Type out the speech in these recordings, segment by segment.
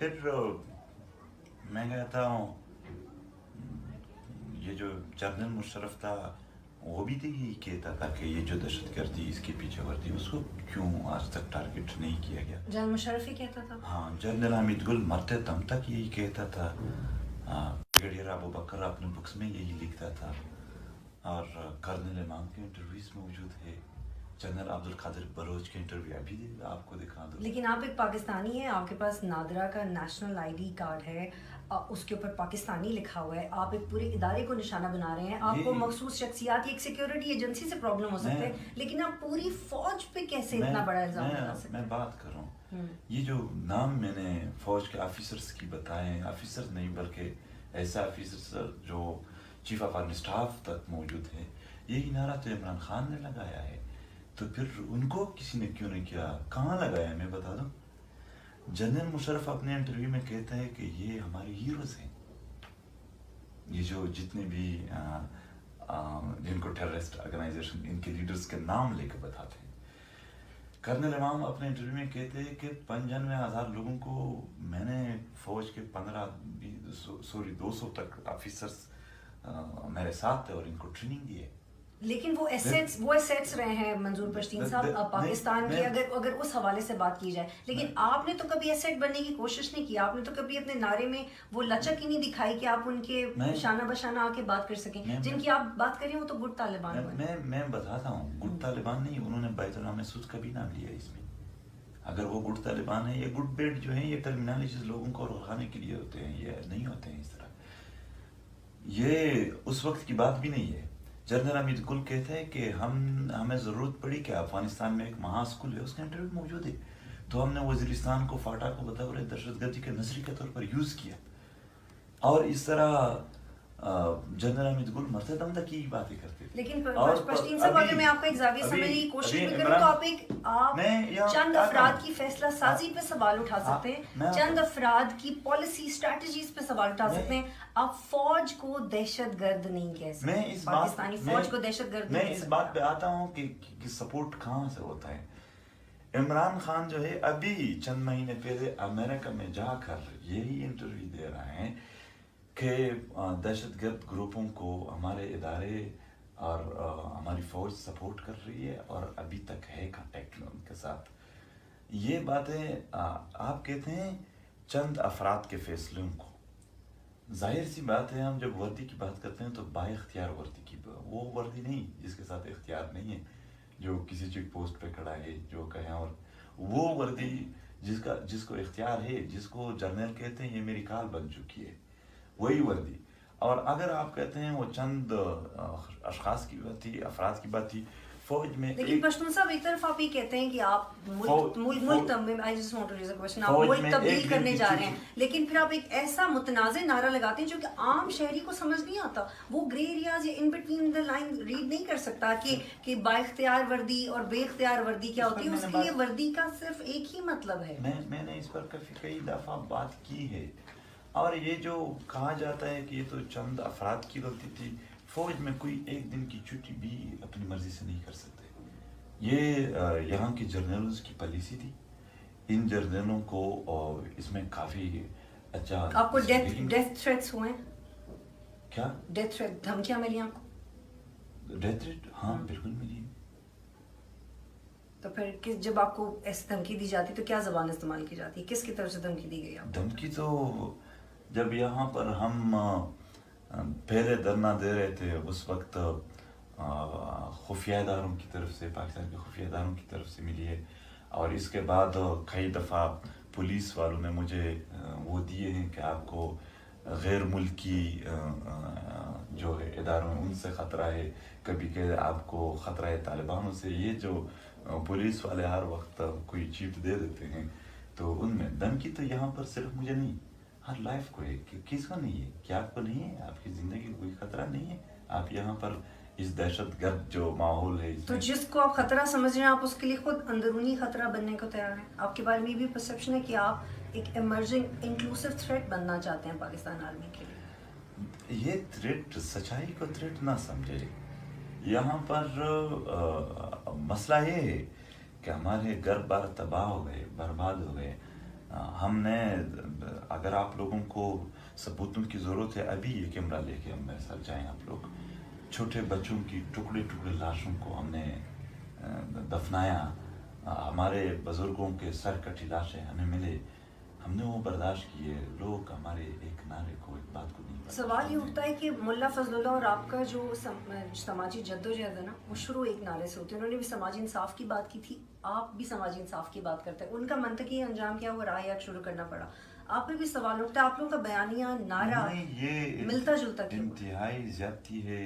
پھر میں کہتا ہوں یہ جو جنرل مشرف تھا وہ بھی تو یہی کہتا تھا کہ یہ جو دہشت گردی اس کے پیچھے ورزی اس کو کیوں آج تک ٹارگٹ نہیں کیا گیا. جنرل مشرف ہی کہتا تھا. ہاں جنرل حمید گل مرتے دم تک یہی کہتا تھا. بریگیڈیئر ابو بکر اپنے بکس میں یہی لکھتا تھا اور کرنل امام کے انٹرویوز موجود ہے. جنرل عبد القادر بلوچ کے انٹرویو ابھی آپ کو دکھا دو. لیکن آپ ایک پاکستانی ہیں, آپ کے پاس نادرا کا نیشنل آئی ڈی کارڈ ہے, اس کے اوپر پاکستانی لکھا ہوا ہے, آپ ایک پورے ادارے کو نشانہ بنا رہے ہیں. آپ کو مخصوص شخصیات ایک سیکیورٹی ایجنسی سے پرابلم ہو سکتے ہیں, لیکن آپ پوری فوج پہ کیسے اتنا بڑا الزام لگا سکتے ہیں؟ میں بات کر رہا ہوں, یہ جو نام میں نے فوج کے آفیسرس کی بتائے ہیں, آفیسر نہیں بلکہ ایسا آفیسر جو چیف آف آرمی اسٹاف تک موجود ہے, یہی نعرہ تو عمران خان نے لگایا ہے. تو پھر ان کو کسی نے کیوں نہیں کیا, کہاں لگایا میں بتا دوں. جنرل مشرف اپنے انٹرویو میں کہتا ہے کہ یہ ہمارے ہیروز ہیں, یہ جو جتنے بھی جن کو ٹیررسٹ آرگنائزیشن ان کے لیڈرز کے نام لے کے بتاتے ہیں. کرنل امام اپنے انٹرویو میں کہتے ہیں کہ 95,000 لوگوں کو میں نے فوج کے 200 تک آفیسرز میرے ساتھ تھے اور ان کو ٹریننگ دی ہے. لیکن وہ ایسیٹس رہے ہیں منظور پشتین صاحب پاکستان کی, اگر اس حوالے سے بات کی جائے. لیکن آپ نے تو کبھی ایسیٹ بننے کی کوشش نہیں کی, آپ نے تو کبھی اپنے نعرے میں وہ لچک ہی نہیں دکھائی کہ آپ ان کے شانہ بشانہ آ کے بات کر سکیں. جن کی آپ بات کر رہے ہیں وہ تو گڈ طالبان ہوئے. میں بتاتا ہوں, گڈ طالبان نہیں, انہوں نے بیت النام سود کبھی نام لیا اس میں. اگر وہ گڈ طالبان ہے, یہ گڈ بیٹ جو ہیں یہ ٹرمینالوجیز لوگوں کو رخانے کے لیے ہوتے ہیں, یہ نہیں ہوتے ہیں اس طرح. یہ اس وقت کی بات بھی نہیں ہے. جنرل حمید گل کہتا ہے کہ ہمیں ضرورت پڑی کہ افغانستان میں ایک مہا اسکول ہے, اس کا انٹرویو موجود ہے, تو ہم نے وزیرستان کو فاٹا کو بطور دہشت گردی کے نظری کے طور پر یوز کیا. اور اس طرح جنرل حمید گل مرتے دم تک یہی باتیں کرتے تھے. لیکن پشتین صاحب اگر میں آپ کو ایک زاویہ سمجھنے کی کوشش بھی کروں تو آپ چند افراد کی فیصلہ سازی پہ سوال اٹھا سکتے ہیں, چند افراد کی پالیسی اسٹریٹجیز پہ سوال اٹھا سکتے ہیں. آپ فوج کو دہشت گرد نہیں کہہ سکتے, پاکستانی فوج کو دہشت گرد نہیں کہہ سکتے. میں اس بات پہ آتا ہوں کہ سپورٹ کہاں سے ہوتا ہے. عمران خان جو ہے ابھی چند مہینے پہلے امریکہ میں جا کر یہی انٹرویو دے رہے ہیں کہ دہشت گرد گروپوں کو ہمارے ادارے اور ہماری فوج سپورٹ کر رہی ہے اور ابھی تک ہے کانٹیکٹ میں ان کے ساتھ. یہ باتیں آپ کہتے ہیں چند افراد کے فیصلوں کو, ظاہر سی بات ہے ہم جب وردی کی بات کرتے ہیں تو با اختیار وردی کی, وہ وردی نہیں جس کے ساتھ اختیار نہیں ہے, جو کسی چیک پوسٹ پہ کھڑا ہے جو کہیں, اور وہ وردی جس کو اختیار ہے, جس کو جرنیل کہتے ہیں یہ میری کال بن چکی ہے, وہی وردی. اور اگر آپ کہتے ہیں وہ چند اشخاص کی بات تھی, افراد کی بات تھی فوج میں. لیکن پشتون صاحب ایک طرف آپ یہ کہتے ہیں کہ آپ ملک تبدیل کرنے جا رہے ہیں, لیکن پھر آپ ایک ایسا متنازع نعرہ لگاتے ہیں جو کہ عام شہری کو سمجھ نہیں آتا, وہ گرے ایریاز یا in between the line read نہیں کر سکتا کہ با اختیار وردی اور بے اختیار وردی کیا ہوتی ہے. اس کے لیے وردی کا صرف ایک ہی مطلب ہے. میں نے اس پر کئی دفعہ بات کی ہے, اور یہ جو کہا جاتا ہے کہ یہ تو چند افراد کی غلطی تھی, فوج میں کوئی ایک دن کی چھٹی بھی اپنی مرضی سے نہیں کر سکتے. یہ یہاں کے جرنلز کی پالیسی تھی. ان جرنلوں کو اس میں کافی اچھا. آپ کو ڈیتھ تھریٹس ہوئے ہیں؟ کیا ڈیتھ تھریٹ, دھمکیاں ملی آپ کو؟ ڈیتھ تھریٹ ہاں بالکل ملی. تو پھر جب آپ کو ایسی دھمکی دی جاتی تو کیا زبان استعمال کی جاتی ہے, کس کی طرف سے دھمکی دی گئی آپ؟ دھمکی تو جب یہاں پر ہم پہلے دھرنا دے رہے تھے اس وقت خفیہ اداروں کی طرف سے, پاکستان کے خفیہ اداروں کی طرف سے ملی ہے, اور اس کے بعد کئی دفعہ پولیس والوں نے مجھے وہ دیے ہیں کہ آپ کو غیر ملکی جو ہے اداروں ان سے خطرہ ہے, کبھی کہ آپ کو خطرہ ہے طالبانوں سے. یہ جو پولیس والے ہر وقت کوئی چیٹ دے دیتے ہیں, تو ان میں دھمکی تو یہاں پر صرف مجھے نہیں, ہر لائف کو ہے. کس کو نہیں ہے؟ کیا آپ کو نہیں ہے؟ آپ کی زندگی کو کوئی خطرہ نہیں ہے؟ آپ یہاں پر اس دہشت گرد جو ماحول ہے, تو جس کو آپ خطرہ سمجھ رہے ہیں آپ اس کے لیے خود اندرونی خطرہ بننے کو تیار ہیں. آپ کے بارے میں بھی پرسیپشن ہے کہ آپ ایک ایمرجنگ انکلوسیو تھریٹ بننا چاہتے ہیں پاکستان آرمی کے لیے. یہ تھریٹ سچائی کو تھریٹ نہ سمجھے. یہاں پر مسئلہ یہ ہے کہ ہمارے گھر بار تباہ ہو گئے, برباد ہو گئے, ہم نے اگر آپ لوگوں کو ثبوتوں کی ضرورت ہے ابھی یہ کیمرہ لے کے ہم میرے ساتھ جائیں آپ لوگ. چھوٹے بچوں کی ٹکڑے ٹکڑے لاشوں کو ہم نے دفنایا. ہمارے بزرگوں کے سر کٹی لاشیں ہمیں ملے, ہم نے وہ برداشت کیے. لوگ ہمارے ایک نعرے کو, ایک بات کو نہیں. سوال یہ اٹھتا ہے کہ ملا فضل اللہ اور آپ کا جو سماجی جدوجہد ہے نا, وہ شروع ایک نعرے سے ہوتی ہے. انہوں نے بھی سماجی انصاف کی بات کی تھی, آپ بھی سماجی انصاف کی بات کرتے ہیں. ان کا منطقی انجام کیا ہوا, رائے شروع کرنا پڑا. آپ پہ بھی سوال اٹھتا ہے, آپ لوگوں کا بیانیہ نعرہ ملتا جلتا کیوں؟ انتہائی زیادتی ہے,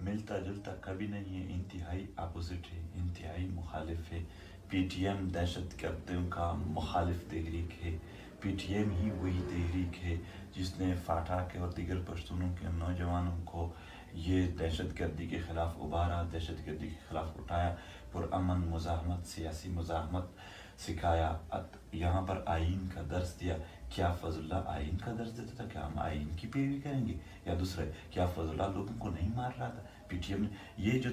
ملتا جلتا کبھی نہیں ہے, انتہائی اپوزٹ ہے, انتہائی مخالف ہے. پی ٹی ایم دہشت گردوں کا مخالف تحریک ہے. پی ٹی ایم ہی وہی تحریک ہے جس نے فاٹا کے اور دیگر پشتونوں کے نوجوانوں کو یہ دہشت گردی کے خلاف ابھارا, دہشت گردی کے خلاف اٹھایا, پرامن مزاحمت, سیاسی مزاحمت سکھایا, یہاں پر آئین کا درس دیا. کیا فضل اللہ آئین کا درس دیتا تھا؟ کیا ہم آئین کی پیروی کریں گے؟ یا دوسرے, کیا فضل اللہ لوگوں کو نہیں مار رہا تھا؟ پی ٹی ایم نے یہ جو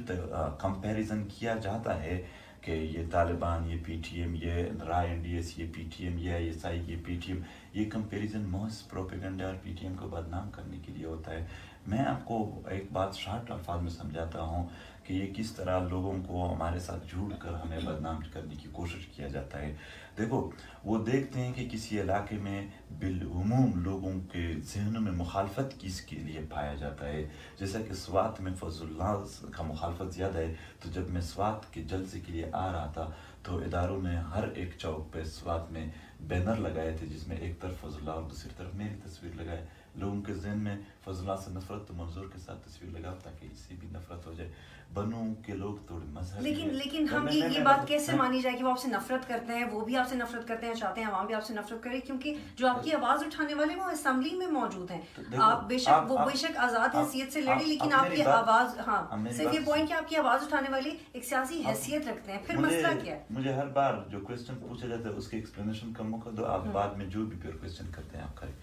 کمپیریزن کیا جاتا ہے کہ یہ طالبان, یہ پی ٹی ایم, یہ رائے این ڈی ایس, یہ پی ٹی ایم, یہ آئی ایس آئی, یہ پی ٹی ایم, یہ کمپیریزن محض پروپیگنڈا اور پی ٹی ایم کو بدنام کرنے کے لیے ہوتا ہے. میں آپ کو ایک بات شارٹ الفاظ میں سمجھاتا ہوں کہ یہ کس طرح لوگوں کو ہمارے ساتھ جھوٹ کر ہمیں بدنام کرنے کی کوشش کیا جاتا ہے. دیکھو, وہ دیکھتے ہیں کہ کسی علاقے میں بالعموم لوگوں کے ذہنوں میں مخالفت کس کے لیے پایا جاتا ہے. جیسا کہ سوات میں فضل اللہ کا مخالفت زیادہ ہے, تو جب میں سوات کے جلسے کے لیے آ رہا تھا تو اداروں نے ہر ایک چوک پہ سوات میں بینر لگائے تھے جس میں ایک طرف فضل اللہ اور دوسری طرف میری تصویر لگائے. لوگوں کے ذہن میں فضل اللہ سے نفرت تو منظور کے ساتھ تصویر لگاؤ تاکہ اس سے بھی نفرت ہو جائے. بنوں کے لوگ تھوڑے مذہب, لیکن ہم یہ بات کیسے مانی جائے کہ وہ آپ سے نفرت کرتے ہیں, وہ بھی آپ سے نفرت کرتے ہیں, چاہتے ہیں عوام بھی آپ سے نفرت کرے, کیونکہ جو آپ کی آواز اٹھانے والے وہ اسمبلی میں موجود ہیں. آپ بے شک آزاد حیثیت سے لڑی, لیکن آپ کی آواز, ہاں صرف یہ پوائنٹ کہ آپ کی آواز اٹھانے والے ایک سیاسی حیثیت رکھتے ہیں. پھر مسئلہ کیا ہے؟ مجھے ہر بار جو کوسچن پوچھا جاتا ہے اس کے ایکسپلینیشن کا موقع دو, آپ بعد میں جو بھی پھر کوسچن کرتے ہیں آپ کریں.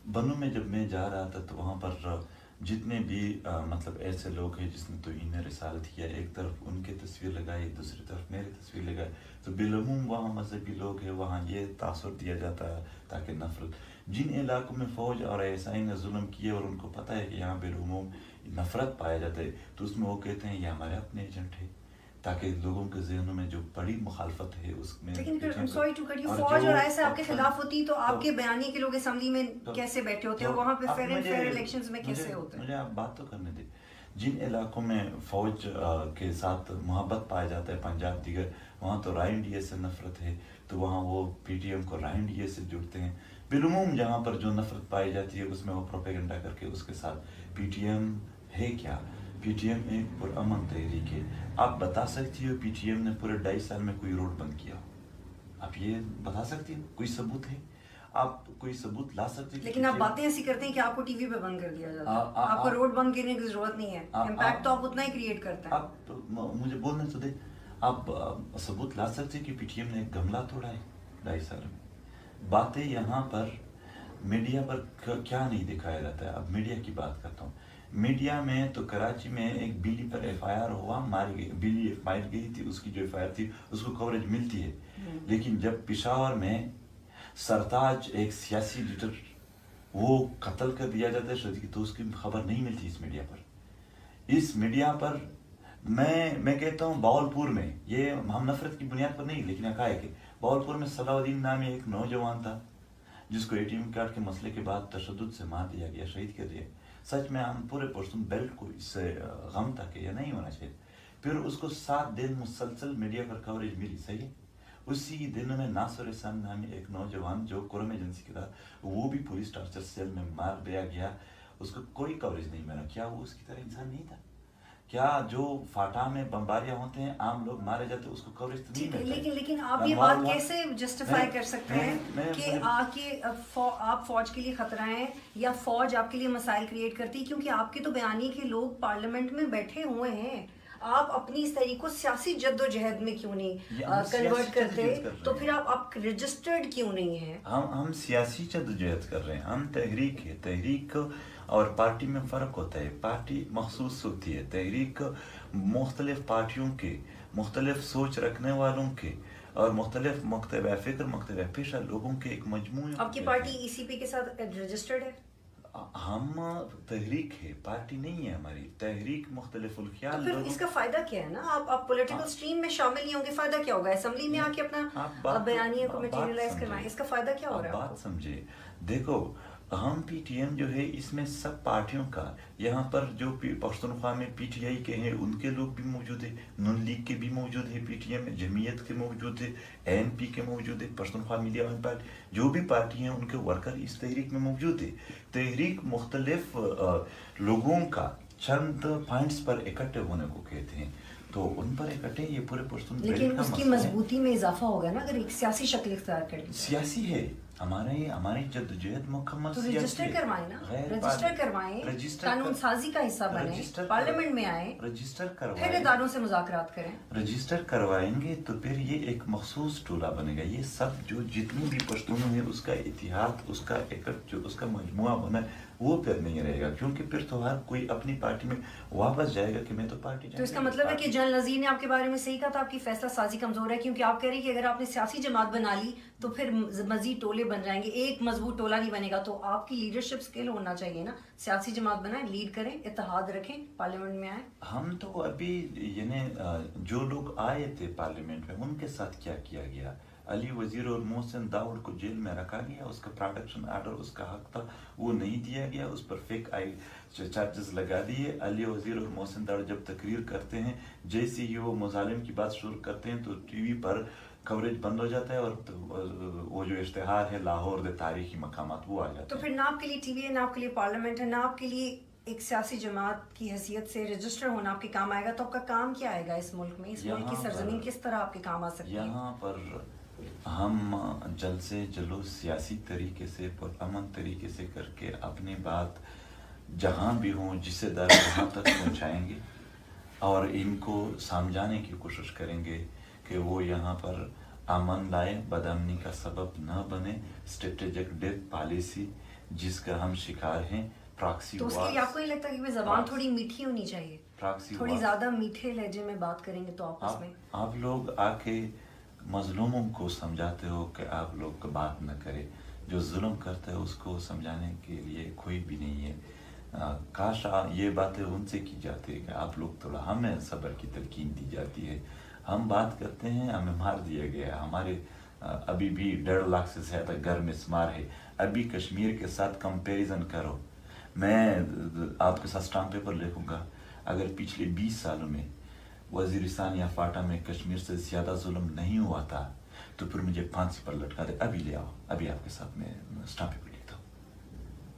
بنوں میں جب میں جا رہا تھا تو وہاں پر جتنے بھی مطلب ایسے لوگ ہیں جس نے توہین رسالت کیا, ایک طرف ان کی تصویر لگائی, دوسری طرف میری تصویر لگائی, تو بالعموم وہاں مذہبی لوگ ہیں, وہاں یہ تاثر دیا جاتا ہے تاکہ نفرت. جن علاقوں میں فوج اور ایسائی نے ظلم کیے اور ان کو پتہ ہے کہ یہاں بالعموم نفرت پایا جاتا ہے, تو اس میں وہ کہتے ہیں یہ ہمارے اپنے ایجنٹ ہیں, تاکہ لوگوں کے ذہنوں میں جو بڑی مخالفت ہے اس میں. لیکن پھر سوری ٹو کٹ یو, فوج اور ایسے آپ کے خلاف ہوتی تو آپ کے بیانیے کے لوگ اسمبلی میں کیسے بیٹھے ہوتے اور وہاں پہ فیئر اینڈ فیئر الیکشنز میں کیسے ہوتے ہیں؟ مجھے آپ بات تو کرنے دیں. جن علاقوں میں فوج کے ساتھ محبت پایا جاتا ہے, پنجاب دیگر, وہاں تو رائے این ڈی اے سے نفرت ہے, تو وہاں وہ پی ٹی ایم کو رائے این ڈی اے سے جڑتے ہیں. بالعموم جہاں پر جو نفرت پائی جاتی ہے اس میں وہ پروپیگنڈا کر کے اس کے ساتھ. پی ٹی ایم ہے کیا؟ پی ٹی ایم ایک پرامن تحریک ہے. آپ بتا سکتی ہو پی ٹی ایم نے پورے 2.5 سال میں کوئی روڈ بند کیا؟ آپ یہ بتا سکتی ہو؟ کوئی ثبوت ہے؟ آپ کوئی ثبوت لا سکتے؟ لیکن آپ باتیں ایسی کرتے ہیں کہ آپ کو ٹی وی پہ بند کر دیا جاتا ہے, آپ کو روڈ بند کرنے کی ضرورت نہیں ہے, امپیکٹ تو آپ اتنا ہی کریٹ کرتے ہیں. آپ مجھے بولنے تو دیں, آپ ثبوت لا سکتے کہ پی ٹی ایم نے ایک گملہ توڑا ہے 2.5 سال میں؟ باتیں یہاں پر میڈیا پر کیا نہیں دکھایا جاتا ہے. اب میڈیا کی بات کرتا ہوں. میڈیا میں تو کراچی میں ایک بلی پر ایف آئی آر ہوا, ماری گئی, بلی ماری گئی تھی, اس کی جو ایف آئی آر تھی اس کو کوریج ملتی ہے. لیکن جب پشاور میں سرتاج ایک سیاسی لیڈر وہ قتل کر دیا جاتا ہے تو اس کی خبر نہیں ملتی اس میڈیا پر. اس میڈیا پر میں کہتا ہوں باولپور میں, یہ ہم نفرت کی بنیاد پر نہیں لیکن حقائق ہے, باولپور میں صلاح الدین نامی ایک نوجوان تھا جس کو اے ٹی ایم کارڈ کے مسئلے کے بعد تشدد سے مار دیا گیا, شہید کر دیا. سچ میں ہم پورے پشتون بیلٹ کو اس سے غم تھا کہ یہ نہیں ہونا چاہیے. پھر اس کو 7 دن مسلسل میڈیا پر کوریج ملی, صحیح. اسی دن میں ناصر احسان نامی ایک نوجوان جو کرم ایجنسی کا تھا وہ بھی پولیس ٹارچر سیل میں مار دیا گیا, اس کو کوئی کوریج نہیں ملا. کیا وہ اس کی طرح انسان نہیں تھا؟ کیا جو فاٹا میں بمباریاں ہوتے ہیں, عام لوگ مارے جاتے ہیں, اس کو کوریج تو نہیں ملتا. لیکن آپ یہ بات کیسے جسٹیفائی کر سکتے ہیں کہ آپ فوج کے لیے خطرہ ہیں یا فوج آپ کے لیے مسائل کریٹ کرتی ہے؟ کیونکہ آپ کے تو بیانیے کے لوگ پارلیمنٹ میں بیٹھے ہوئے ہیں. آپ اپنی اس تحریک کو سیاسی جد و جہد میں کیوں نہیں کنورٹ کرتے؟ تو پھر آپ رجسٹرڈ کیوں نہیں ہیں؟ ہم سیاسی جد و جہد کر رہے ہیں, ہم تحریک ہے. تحریک اور پارٹی میں فرق ہوتا ہے. پارٹی مخصوص ہوتی ہے, تحریک مختلف پارٹیوں کے, مختلف سوچ رکھنے والوں کے اور مختلف مکتبہ فکر مکتبہ پیشہ لوگوں کے ایک مجموعے. آپ کی پارٹی ECP کے ساتھ رجسٹرڈ ہے؟ ہم تحریک ہے، پارٹی نہیں ہے ہماری. تحریک مختلف الخیال. تو پھر اس کا فائدہ کیا ہے نا؟ آپ پولیٹیکل سٹریم میں شامل نہیں ہوں گے، فائدہ کیا ہوگا؟ اسمبلی میں آ کے اپنا بیانیے کو میٹیریلائز کروائیں، اس کا فائدہ کیا ہو رہا ہے؟ بات سمجھے، دیکھو ہم پی ٹی ایم جو ہے اس میں سب پارٹیوں کا، یہاں پر جو پختونخوا میں PTI کے ہیں ان کے لوگ بھی موجود ہیں، نون لیگ کے بھی موجود ہیں، پی ٹی ایم میں جمعیت کے موجود ہیں، ANP کے موجود ہیں، پختونخوا میڈیا پارٹی، جو بھی پارٹی ہیں ان کے ورکر اس تحریک میں موجود ہیں. تحریک مختلف لوگوں کا چند پوائنٹس پر اکٹھے ہونے کو کہتے ہیں، تو ان پر اکٹھے یہ پورے پشتون بیلٹ کا مسئلہ ہے. لیکن اس کی مضبوطی میں اضافہ ہوگا نا اگر ایک سیاسی شکل اختیار کر لی. سیاسی ہے ہماری جدوجہد مکمل تو سیاسی ہے. رجسٹر کروائیں نا، رجسٹر کروائیں، قانون سازی کا حصہ بنیں، پارلیمنٹ میں آئیں، رجسٹر پھر کروائیں، اداروں سے مذاکرات کریں. رجسٹر کروائیں گے تو پھر یہ ایک مخصوص ٹولہ بنے گا. یہ سب جو جتنی بھی پشتونوں ہیں اس کا اتحاد، اس کا ایکٹ، جو اس کا مجموعہ بنا ہے وہ پھر نہیں رہے گا، کیونکہ پھر تو ہر کوئی اپنی پارٹی میں واپس جائے گا کہ میں تو پارٹی. تو اس کا مطلب ہے کہ جنرل نذیر نے آپ کے بارے میں صحیح کہا تھا، آپ کی فیصلہ سازی کمزور ہے، کیونکہ آپ کہہ رہی ہیں کہ اگر آپ نے سیاسی جماعت بنا لی تو پھر مزید ٹولے بن جائیں گے، ایک مضبوط ٹولہ نہیں بنے گا. تو آپ کی لیڈرشپ اسکل ہونا چاہیے نا، سیاسی جماعت بنائیں، لیڈ کریں، اتحاد رکھیں، پارلیمنٹ میں آئیں. ہم تو ابھی یعنی جو لوگ آئے تھے پارلیمنٹ میں ان کے ساتھ کیا کیا گیا. علی وزیر اور محسن داؤد کو جیل میں رکھا گیا، اس کا پروٹیکشن آرڈر اس کا حق تھا وہ نہیں دیا گیا، اس پر فیک چارجز لگا دیے. علی وزیر اور محسن داؤد جب تقریر کرتے ہیں، جیسے ہی وہ مظالم کی بات شروع کرتے ہیں تو ٹی وی پر کوریج بند ہو جاتا ہے اور وہ جو اشتہار ہے لاہور دے تاریخی مقامات وہ آ جاتے ہیں. تو پھر نہ آپ کے لیے ٹی وی ہے، نہ آپ کے لیے پارلیمنٹ ہے، نہ آپ کے لیے ایک سیاسی جماعت کی حیثیت سے رجسٹر ہونا آپ کے کام آئے گا. تو آپ کا کام کیا آئے گا اس ملک میں؟ اس ملک کی سرزمین کس طرح آپ کے کام آ سکتی ہے؟ یہاں پر ہم جلد سے جلد سیاسی طریقے سے پرامن طریقے سے کر کے اپنی بات جہاں بھی ہوں جس ادارے وہاں تک پہنچائیں گے اور ان کو سمجھانے کی کوشش کریں گے کہ وہ یہاں پر امن لائے، بدامنی کا سبب نہ بنے. اسٹریٹجک ڈیتھ پالیسی جس کا ہم شکار ہیں، پراکسی تو اس کے لیے آپ کو نہیں لگتا کہ زبان تھوڑی میٹھی ہونی چاہیے؟ تھوڑی زیادہ میٹھے لہجے میں بات کریں گے تو آپس میں آپ لوگ آ کے مظلوموں کو سمجھاتے ہو کہ آپ لوگ بات نہ کرے. جو ظلم کرتا ہے اس کو سمجھانے کے لیے کوئی بھی نہیں ہے. کاش یہ باتیں ان سے کی جاتی ہے کہ آپ لوگ تھوڑا، ہمیں صبر کی تلقین دی جاتی ہے، ہم بات کرتے ہیں ہمیں مار دیا گیا. ہمارے ابھی بھی 1.5 لاکھ سے زیادہ گھر مسمار ہے. ابھی کشمیر کے ساتھ کمپیریزن کرو، میں آپ کے ساتھ اسٹامپ پیپر لکھوں گا، اگر پچھلے 20 سالوں میں وزیرستان یا فاٹا میں کشمیر سے زیادہ ظلم نہیں ہوا تھا تو پھر مجھے پھانسی پر لٹکا دے. ابھی لے آؤ، ابھی آپ کے ساتھ میں اسٹامپ پیپر لکھتا ہوں.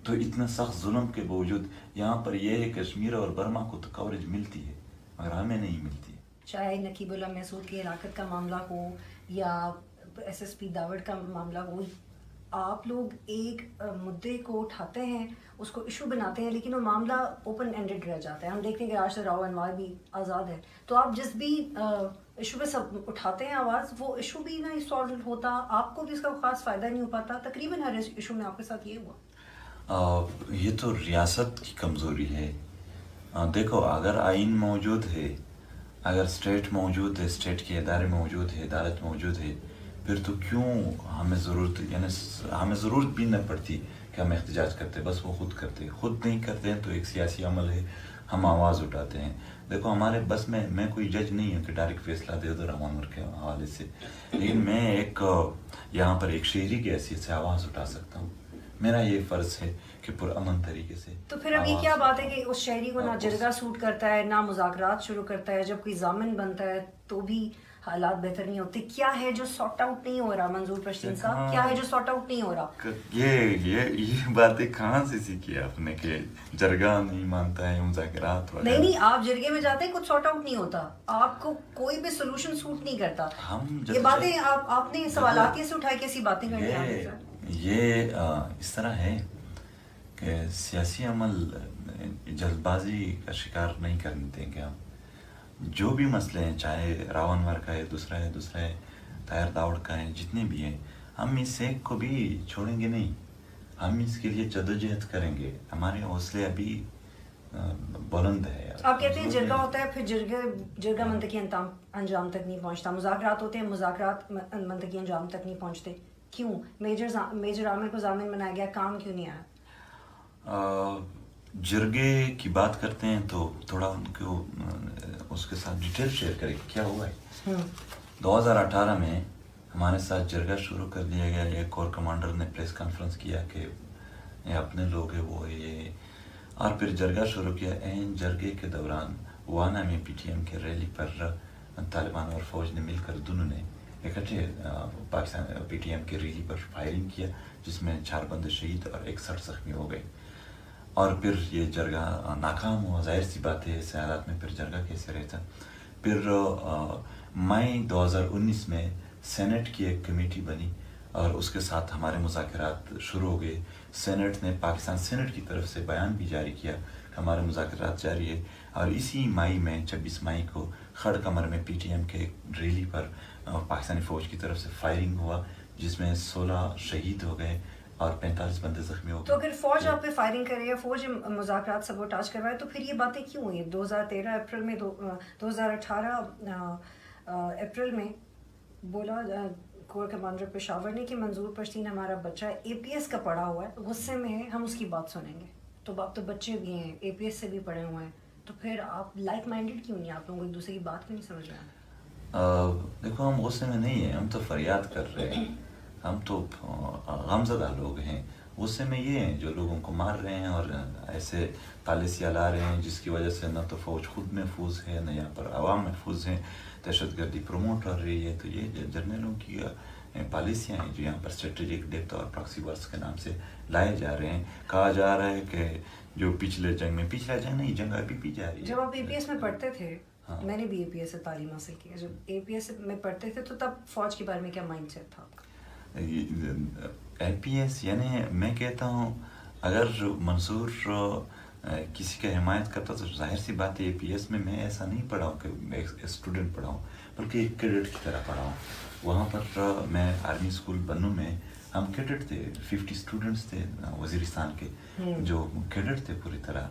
تو اتنا سخت ظلم کے باوجود یہاں پر یہ ہے کشمیر اور برما کو تو کوریج ملتی ہے مگر ہمیں نہیں ملتی ہے. چاہے نقیب اللہ محسود کی ہلاکت کا معاملہ ہو یا SSP داوڑ کا معاملہ ہو، آپ لوگ ایک مدعے کو اٹھاتے ہیں، اس کو ایشو بناتے ہیں، لیکن وہ معاملہ اوپن اینڈڈ رہ جاتا ہے. ہم دیکھتے ہیں کہ راشد راؤ انوار بھی آزاد ہے. تو آپ جس بھی ایشو پہ سب اٹھاتے ہیں آواز، وہ ایشو بھی نہ سالو ہوتا، آپ کو بھی اس کا خاص فائدہ نہیں ہو پاتا. تقریباً ہر ایشو میں آپ کے ساتھ یہ ہوا. یہ تو ریاست کی کمزوری ہے. دیکھو اگر آئین موجود ہے، اگر اسٹیٹ موجود ہے، اسٹیٹ کے ادارے موجود ہے، عدالت موجود ہے، پھر تو کیوں ہمیں ضرورت، یعنی ہمیں ضرورت بھی نہ پڑتی کہ ہم احتجاج کرتے. بس وہ خود کرتے، خود نہیں کرتے ہیں تو ایک سیاسی عمل ہے، ہم آواز اٹھاتے ہیں. دیکھو ہمارے بس میں کوئی جج نہیں ہوں کہ ڈائریکٹ فیصلہ دے دو عوام کے حوالے سے، لیکن میں ایک یہاں پر ایک شہری کی حیثیت سے آواز اٹھا سکتا ہوں. میرا یہ فرض ہے کہ پرامن طریقے سے. تو پھر اب یہ کیا بات ہے کہ اس شہری کو نہ جرگہ سوٹ کرتا ہے، نہ مذاکرات شروع کرتا ہے، جب کوئی ضامن بنتا ہے تو بھی حالات بہتر نہیں ہوتے. کیا ہے جو سارٹ آؤٹ نہیں ہو رہا منظور پشتین صاحب؟ کیا ہے جو سارٹ آؤٹ نہیں ہو رہا؟ یہ باتیں کہاں سے سیکھی آپ نے کہ جرگہ نہیں مانتا ہے، مذاکرات وغیرہ؟ نہیں، آپ جرگے میں جاتے ہیں کچھ سارٹ آؤٹ نہیں ہوتا، آپ کو کوئی بھی سولوشن سوٹ نہیں کرتا. یہ باتیں آپ نے سوالات سے اٹھائی، کیسی باتیں کرنی ہیں؟ یہ اس طرح ہے کہ سیاسی عمل جلد بازی کا شکار نہیں کرنے دیں گے. ہم جو بھی مسئلے ہیں، چاہے راؤ انور کا ہے، دوسرا ہے طاہر داوڑ کا ہے، جتنے بھی ہیں، ہم اس ایک کو بھی چھوڑیں گے نہیں. ہم اس کے لیے جدوجہد کریں گے. ہمارے حوصلے ابھی بلند ہے. آپ کہتے ہیں جرگہ ہوتا ہے، پھر جرگہ منطقی انجام تک نہیں پہنچتا، مذاکرات ہوتے ہیں، مذاکرات منطقی انجام تک نہیں پہنچتے، کیوں؟ میجر عامر کو ضامن بنایا گیا، کام کیوں نہیں آیا؟ جرگے کی بات کرتے ہیں تو تھوڑا ان کو اس کے ساتھ ڈیٹیل شیئر کریں کیا ہوا ہے. 2018 میں ہمارے ساتھ جرگہ شروع کر دیا گیا. ایک کور کمانڈر نے پریس کانفرنس کیا کہ یہ اپنے لوگ ہیں وہ یہ، اور پھر جرگہ شروع کیا. این جرگے کے دوران وانا میں پی ٹی ایم کے ریلی پر طالبان اور فوج نے مل کر دونوں نے اکٹھے پاکستان پی ٹی ایم کے ریلی پر فائرنگ کیا، جس میں 4 بندے شہید اور 61 زخمی ہو گئے. اور پھر یہ جرگہ ناکام ہوا. ظاہر سی بات ہے ایسے حالات میں پھر جرگہ کیسے رہتا. پھر مئی 2019 میں سینٹ کی ایک کمیٹی بنی اور اس کے ساتھ ہمارے مذاکرات شروع ہو گئے. سینٹ نے پاکستان سینٹ کی طرف سے بیان بھی جاری کیا کہ ہمارے مذاکرات جاری ہے. اور اسی مئی میں 26 مئی کو خڑ کمر میں پی ٹی ایم کے ریلی پر پاکستانی فوج کی طرف سے فائرنگ ہوا، جس میں 16 شہید ہو گئے اور 45 بندے زخمی ہو گئے. تو اگر فوج آپ پہ فائرنگ کر رہی ہے، فوج مذاکرات سبوٹاج کر رہا ہے، تو پھر یہ باتیں کیوں ہوئی؟ 2013 اپریل میں 2018 اپریل میں بولا کور کمانڈر پشاور نے کہ منظور پشتین ہمارا بچہ اے پی ایس کا پڑھا ہوا ہے، غصے میں ہے، ہم اس کی بات سنیں گے. تو آپ تو بچے بھی ہیں، اے پی ایس سے بھی پڑھے ہوئے ہیں، تو پھر آپ لائک مائنڈیڈ کیوں نہیں؟ آپ لوگوں کو ایک دوسرے کی بات کیوں نہیں سمجھ رہے ہیں؟ دیکھو ہم غصے میں نہیں ہیں، ہم تو فریاد کر رہے ہیں. ہم تو غمزدہ لوگ ہیں. غصے میں یہ ہیں جو لوگوں کو مار رہے ہیں اور ایسے پالیسیاں لا رہے ہیں جس کی وجہ سے نہ تو فوج خود محفوظ ہے، نہ یہاں پر عوام محفوظ ہیں. دہشت گردی پروموٹ کر رہی ہے. تو یہ جرنیلوں کی پالیسیاں ہیں جو یہاں پر اسٹریٹجک ڈیپتھ اور پراکسی وارس کے نام سے لائے جا رہے ہیں. کہا جا رہا ہے کہ جو پچھلا جنگ نہیں، جنگ ابھی بھی جاری ہے. جب آپ اے پی ایس میں پڑھتے تھے، میں نے بھی اے پی ایس سے تعلیم حاصل کی ہے، جب اے پی ایس میں پڑھتے تھے تو تب فوج کے بارے میں کیا مائنڈ سیٹ تھا آپ کا؟ اے پی ایس یعنی میں کہتا ہوں اگر منصور کسی کا حمایت کرتا تو ظاہر سی بات ہے اے پی ایس میں ایسا نہیں پڑھا ہوں کہ میں ایک اسٹوڈنٹ پڑھا ہوں، بلکہ ایک کیڈٹ کی طرح پڑھا ہوں. وہاں پر میں آرمی اسکول بنوں میں ہم کیڈٹ تھے، 50 اسٹوڈنٹس تھے وزیرستان کے جو کیڈٹ تھے پوری طرح.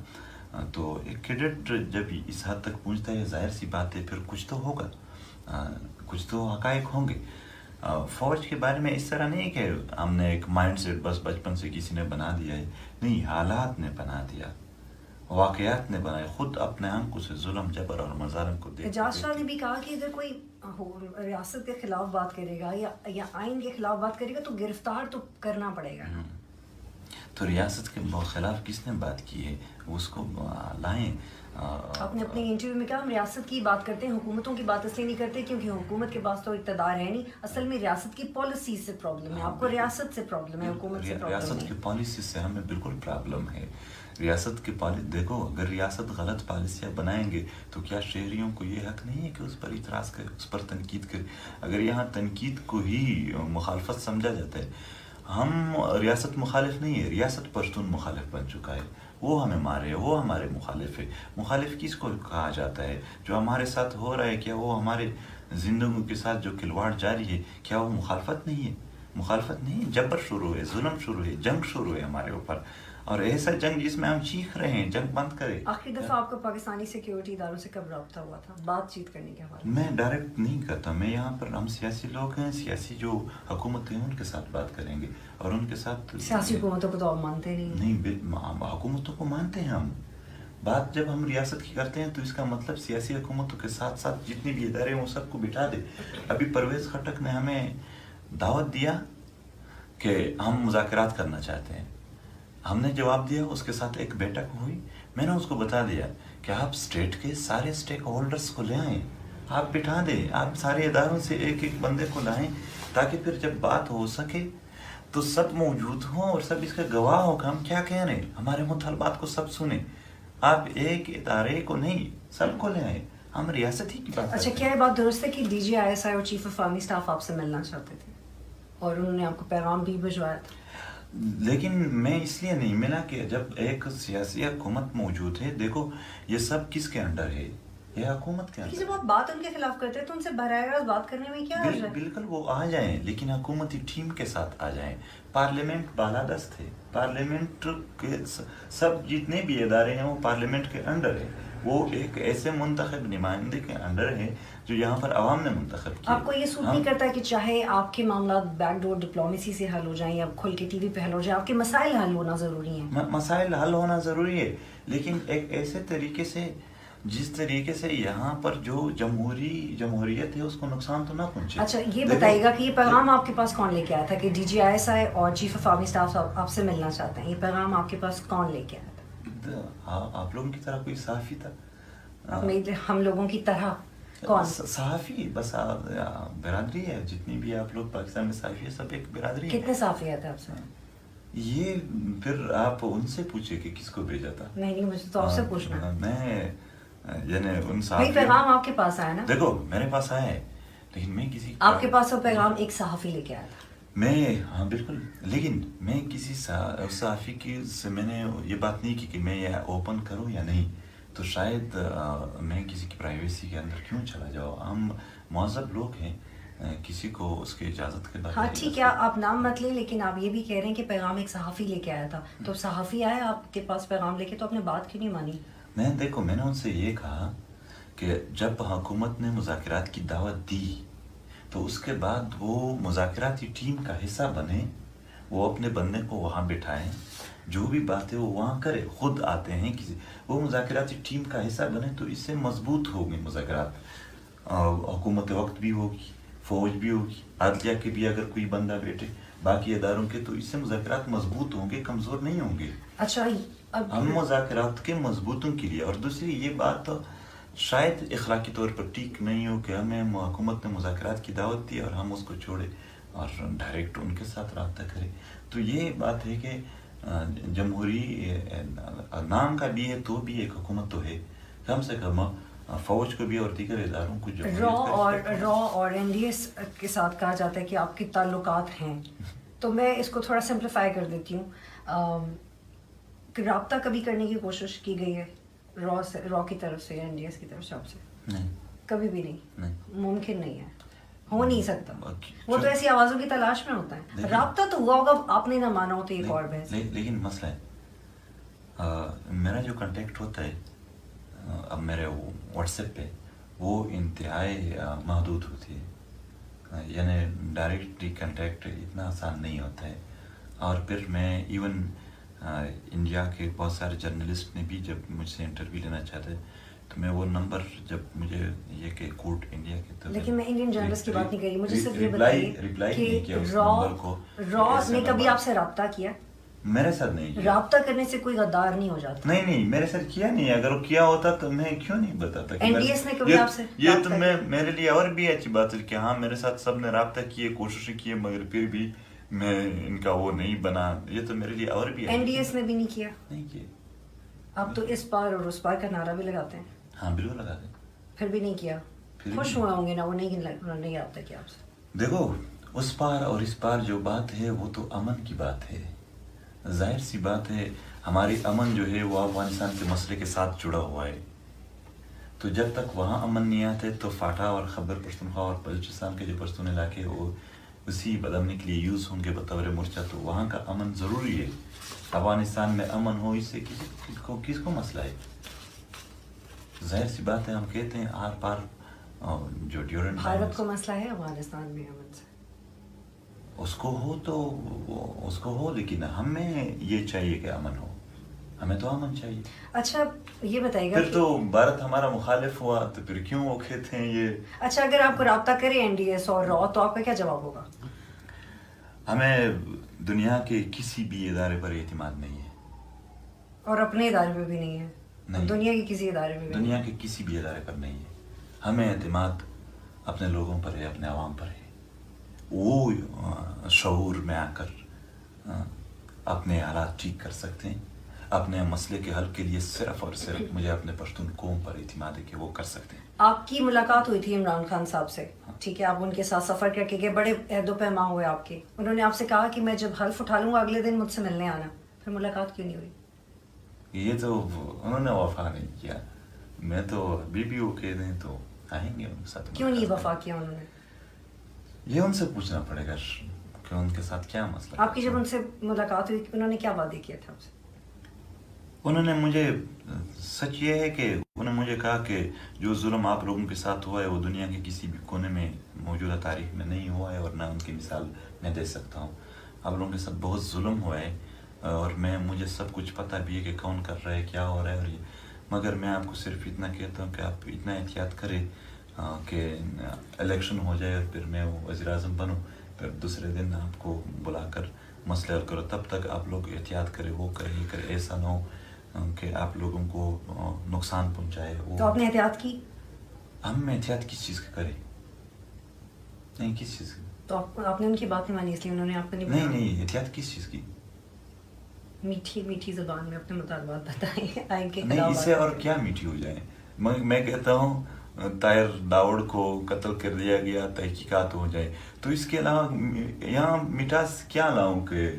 تو ایک کیڈٹ جب اس حد تک پہنچتا ہے ظاہر سی بات ہے پھر کچھ تو ہوگا، کچھ تو حقائق ہوں گے. فوج کے بارے میں اس طرح نہیں کہ ہم نے ایک مائنڈ سیٹ بس بچپن سے کسی نے بنا دیا ہے، نہیں، حالات نے بنا دیا، واقعات نے بنائے. خود اپنے آنکھوں سے ظلم جبر اور مظالم کو دیکھ. اعجاز شاہ نے بھی کہا کہ اگر کوئی ریاست کے خلاف بات کرے گا یا آئین کے خلاف بات کرے گا تو گرفتار تو کرنا پڑے گا. تو ریاست کے خلاف کس نے بات کی ہے، اس کو لائیں. آپ نے اپنے انٹرویو میں کہا ہم ریاست کی بات کرتے ہیں، حکومتوں کی بات اس لیے نہیں کرتے کیونکہ حکومت کے پاس تو اقتدار ہے نہیں. اصل میں ریاست کی پالیسی سے پرابلم ہے، آپ کو ریاست سے پرابلم ہے، حکومت سے پرابلم ہے. ریاست کی پالیسی سے ہمیں بالکل پرابلم ہے. ریاست کی دیکھو اگر ریاست غلط پالیسیاں بنائیں گے تو کیا شہریوں کو یہ حق نہیں ہے کہ اس پر اعتراض کرے، اس پر تنقید کرے؟ اگر یہاں تنقید کو ہی مخالفت سمجھا جاتا ہے، ہم ریاست مخالف نہیں ہے، ریاست پشتون مخالف بن چکا ہے. وہ ہمیں مارے، وہ ہمارے مخالف ہے. مخالف کس کو کہا جاتا ہے؟ جو ہمارے ساتھ ہو رہا ہے کیا وہ ہمارے زندگیوں کے ساتھ جو کھلواڑ جاری ہے کیا وہ مخالفت نہیں ہے؟ مخالفت نہیں، جبر شروع ہے، ظلم شروع ہے، جنگ شروع ہے ہمارے اوپر. اور ایسا جنگ جس میں ہم چیخ رہے ہیں جنگ بند کرے. آخری دفعہ آپ کا پاکستانی سیکیورٹی اداروں سے کب رابطہ ہوا تھا بات چیت کرنے کے حوالے؟ میں ڈائریکٹ نہیں کرتا. میں یہاں پر ہم سیاسی لوگ ہیں، سیاسی جو حکومت ہیں ان کے ساتھ بات کریں گے اور ان کے ساتھ. سیاسی حکومتوں کو تو آپ مانتے نہیں؟ حکومتوں کو مانتے ہیں ہم. بات جب ہم ریاست کی کرتے ہیں تو اس کا مطلب سیاسی حکومتوں کے ساتھ ساتھ جتنے بھی ادارے ہیں وہ سب کو بٹھا دے. ابھی پرویز خٹک نے ہمیں دعوت دیا کہ ہم مذاکرات کرنا چاہتے ہیں. ہم نے جواب دیا، اس کے ساتھ ایک بیٹھک ہوئی. میں نے اس کو بتا دیا کہ آپ اسٹیٹ کے سارے اسٹیک ہولڈرس کو لے آئیں، آپ بٹھا دیں، آپ سارے اداروں سے ایک ایک بندے کو لائیں تاکہ پھر جب بات ہو سکے تو سب موجود ہوں اور سب اس کا گواہ ہو کہ ہم کیا کہہ رہے ہیں، ہمارے مطالبات کو سب سنیں. آپ ایک ادارے کو نہیں سب کو لے آئیں. ہم ریاست ہی کی بات. اچھا، کیا یہ بات درست ہے کہ D G I S I اور چیف آف آرمی اسٹاف آپ سے ملنا چاہتے تھے اور انہوں نے آپ کو پیغام بھی بھجوایا تھا؟ لیکن میں اس لیے نہیں ملا کہ جب ایک سیاسی حکومت موجود ہے، دیکھو یہ سب کس کے انڈر ہے؟ یہ حکومت کے جب اندر آپ بات ان کے خلاف کرتے ہیں تو ان سے براہ راست بات کرنے میں کیا حرج ہے؟ بالکل وہ آ جائیں لیکن حکومتی ٹیم کے ساتھ آ جائیں. پارلیمنٹ بالادست ہے, پارلیمنٹ کے سب جتنے بھی ادارے ہیں وہ پارلیمنٹ کے انڈر ہے, وہ ایک ایسے منتخب نمائندے کے انڈر ہے جو یہاں پر عوام نے منتخب کیا. آپ کو یہ سوٹ نہیں کرتا کہ چاہے آپ کے معاملات بیک ڈور ڈپلومیسی سے حل ہو جائیں یا کھل کے ٹی وی پہ حل ہو جائیں, آپ کے مسائل حل ہونا ضروری ہیں؟ مسائل حل ہونا ضروری ہے لیکن ایک ایسے طریقے سے جس طریقے سے یہاں پر جو جمہوریت ہے اس کو نقصان تو نہ پہنچے. اچھا یہ بتائیے گا کہ یہ پیغام آپ کے پاس کون لے کے آیا تھا کہ D G I S I اور چیف آف آرمی اسٹاف آپ سے ملنا چاہتے ہیں؟ یہ پیغام آپ کے پاس کون لے کے آیا تھا؟ آپ لوگوں کی طرح کوئی صحافی تھا؟ ہم لوگوں کی طرح کون صحافی؟ بس برادری ہے, جتنی بھی آپ لوگ پاکستان میں صحافی ہے سب ایک برادری ہے. کتنے صحافی آتے آپ سے؟ یہ پھر آپ ان سے پوچھے کہ کس کو بھیجا تھا. نہیں مجھے تو آپ سے پوچھنا. میں یعنی ان صحافی پیغام آپ کے پاس آیا نا؟ دیکھو میرے پاس آیا ہے لیکن میں کسی آپ کے پاس وہ پیغام ایک صحافی لے کے آیا تھا. میں ہاں بالکل, لیکن میں کسی صحافی کی سے میں نے یہ بات نہیں کی کہ میں یہ اوپن کروں یا نہیں, تو شاید میں کسی کی پرائیویسی کے اندر کیوں چلا جاؤں. ہم مہذب لوگ ہیں, کسی کو اس کی اجازت کے بعد. ہاں ٹھیک ہے آپ نام مت لیں, لیکن آپ یہ بھی کہہ رہے ہیں کہ پیغام ایک صحافی لے کے آیا تھا, تو صحافی آیا آپ کے پاس پیغام لے کے تو آپ نے بات کیوں نہیں مانی؟ دیکھو میں نے ان سے یہ کہا کہ جب حکومت نے مذاکرات کی دعوت دی تو اس کے بعد وہ مذاکراتی ٹیم کا حصہ بنے, وہ اپنے بندے کو وہاں بٹھائیں, جو بھی بات ہے وہ وہاں کرے, خود آتے ہیں کسی, وہ مذاکراتی ٹیم کا حصہ بنے تو اس سے مضبوط ہوگی مذاکرات. حکومت وقت بھی ہوگی, فوج بھی ہوگی, عدلیہ کے بھی اگر کوئی بندہ بیٹھے, باقی اداروں کے, تو اس سے مذاکرات مضبوط ہوں گے, کمزور نہیں ہوں گے. اچھا ہم مذاکرات کے مضبوطوں کے لیے. اور دوسری یہ بات تو شاید اخلاقی طور پر ٹھیک نہیں ہو کہ ہمیں حکومت نے مذاکرات کی دعوت دی اور ہم اس کو چھوڑے اور ڈائریکٹ ان کے ساتھ رابطہ کریں. تو یہ بات ہے کہ جمہوری نام کا بھی ہے تو بھی ایک حکومت تو ہے, کم سے کم فوج کو بھی اور دیگر اداروں کو را اور این ڈی ایس کے ساتھ کہا جاتا ہے کہ آپ کے تعلقات ہیں, تو میں اس کو تھوڑا سمپلیفائی کر دیتی ہوں. رابطہ کبھی کرنے کی کوشش کی گئی ہے را کی طرف سے یا این ڈی ایس کی طرف سے آپ سے؟ نہیں, کبھی بھی نہیں, ممکن نہیں ہے, ہو نہیں سکتا. وہ تو ایسی آوازوں کی تلاش میں ہوتا ہے. رابطہ تو ہوا ہوگا, آپ نے نہ مانا ہو تو ایک اور بحث. لیکن مسئلہ ہے میرا جو کنٹیکٹ ہوتا ہے اب میرے واٹس ایپ پہ وہ انتہائی محدود ہوتی ہے, یعنی ڈائریکٹلی کنٹیکٹ اتنا آسان نہیں ہوتا ہے. اور پھر میں ایون انڈیا کے بہت سارے جرنلسٹ نے بھی جب مجھ سے انٹرویو لینا چاہتے تو میں وہ نمبر جب مجھے یہ کہ کورٹ انڈیا کے تو لیکن میں انڈین جرنلسٹ کی بات نہیں کر رہی, مجھے صرف یہ بتائیے کہ را نے کبھی آپ سے رابطہ کیا؟ میرے ساتھ نہیں. رابطہ کرنے سے کوئی غدار نہیں ہو جاتا. نہیں میرے ساتھ کیا نہیں. اگر وہ کیا ہوتا تو میں کیوں نہیں بتاتا. این ڈی ایس نے کبھی آپ سے یہ تو میں میرے لیے اور بھی اچھی بات ہے کہ ہاں میرے ساتھ سب نے رابطہ کیے, کوششیں کی, مگر پھر بھی میں ان کا وہ نہیں بنا. یہ تو میرے لیے اور بھی این ڈی ایس نے بھی نہیں کیا. نہیں کیا. آپ تو اس پار اور اس پار کا نعرہ بھی لگاتے ہیں. ہاں بالکل لگاتے ہیں. پھر بھی نہیں کیا. خوش ہوئے ہوں گے نا, وہ نہیں رابطہ کیا آپ سے. دیکھو اس پار اور اس پار جو بات ہے وہ تو امن کی بات ہے. ظاہر سی بات ہے ہماری امن جو ہے وہ افغانستان کے مسئلے کے ساتھ جڑا ہوا ہے. تو جب تک وہاں امن نہیں آتے تو فاٹا اور خیبر پختونخوا اور بلوچستان کے جو پشتون علاقے وہ اسی بدامنی کے لیے یوز ہوں گے بطور مورچہ. تو وہاں کا امن ضروری ہے. افغانستان میں امن ہو اس سے کس کو مسئلہ ہے. ظاہر سی بات ہے ہم کہتے ہیں آر پار جو ڈیورنٹ بھارت کو مسئلہ ہے افغانستان میں امن سے, اس کو ہو تو اس کو ہو, لیکن ہمیں یہ چاہیے کہ امن ہو. ہمیں تو امن چاہیے. اچھا یہ بتائیے گا پھر تو بھارت ہمارا مخالف ہوا تو پھر کیوں وہ کہتے ہیں یہ. اچھا اگر آپ کو رابطہ کرے این ڈی ایس اور را تو آپ کا کیا جواب ہوگا؟ ہمیں دنیا کے کسی بھی ادارے پر اعتماد نہیں ہے. اور اپنے ادارے پہ بھی نہیں ہے؟ نہیں. دنیا کے کسی ادارے پہ, دنیا کے کسی بھی ادارے پر نہیں ہے. ہمیں اعتماد اپنے لوگوں پر ہے, اپنے عوام پر ہے. وہ شعور میں آ کر اپنے حالات ٹھیک کر سکتے ہیں. اپنے مسئلے کے حل کے لیے صرف اور صرف مجھے اپنے پشتون قوم پر اعتماد ہے کہ وہ کر سکتے ہیں. آپ کی ملاقات ہوئی تھی عمران خان صاحب سے, ٹھیک ہے, آپ ان کے ساتھ سفر کر کے گئے, بڑے عہد و پیما ہوئے آپ کے. انہوں نے آپ سے کہا کہ میں جب حلف اٹھا لوں گا اگلے دن مجھ سے ملنے آنا. پھر ملاقات کیوں نہیں ہوئی؟ یہ تو انہوں نے وفا نہیں کیا. میں تو ابھی بھی اوکے دیں تو آئیں گے ان کے ساتھ. کیوں نہیں وفا کیا انہوں نے؟ یہ ان سے پوچھنا پڑے گا کہ ان کے ساتھ کیا مسئلہ. آپ کی جب ان سے ملاقات ہوئی انہوں نے کیا وعدے کیا تھا آپ سے؟ انہوں نے مجھے سچ یہ ہے کہ انہوں نے مجھے کہا کہ جو ظلم آپ لوگوں کے ساتھ ہوا ہے وہ دنیا کے کسی بھی کونے میں موجودہ تاریخ میں نہیں ہوا ہے اور نہ ان کی مثال میں دے سکتا ہوں. آپ لوگوں کے ساتھ بہت ظلم ہوا ہے اور مجھے سب کچھ پتہ بھی ہے کہ کون کر رہا ہے کیا ہو رہا ہے اور یہ، مگر میں آپ کو صرف اتنا کہتا ہوں کہ آپ اتنا احتیاط کریں کہ الیکشن ہو جائے اور پھر میں وہ وزیر اعظم بنوں، پھر دوسرے دن آپ کو بلا کر مسئلہ حل کرو. تب تک آپ لوگ احتیاط کریں، وہ کریں یہ کریں، ایسا نہ ہو کہ آپ لوگوں کو نقصان پہنچائے. تو آپ نے احتیاط کی؟ ہم احتیاط کس چیز کی کریں؟ نہیں کس چیز کی؟ تو آپ نے ان کی بات نہیں مانی اس لیے انہوں نے آپ کو نہیں احتیاط کس چیز کی؟ میٹھی میٹھی زبان میں اپنے مطالبات بتائیں آئیں کے نہیں اس سے اور کیا میٹھی ہو جائے. میں کہتا ہوں طاہر داؤڑ کو قتل کر دیا گیا، تحقیقات ہو جائے، تو اس کے علاوہ یہاں مٹھاس کیا لاؤں کہ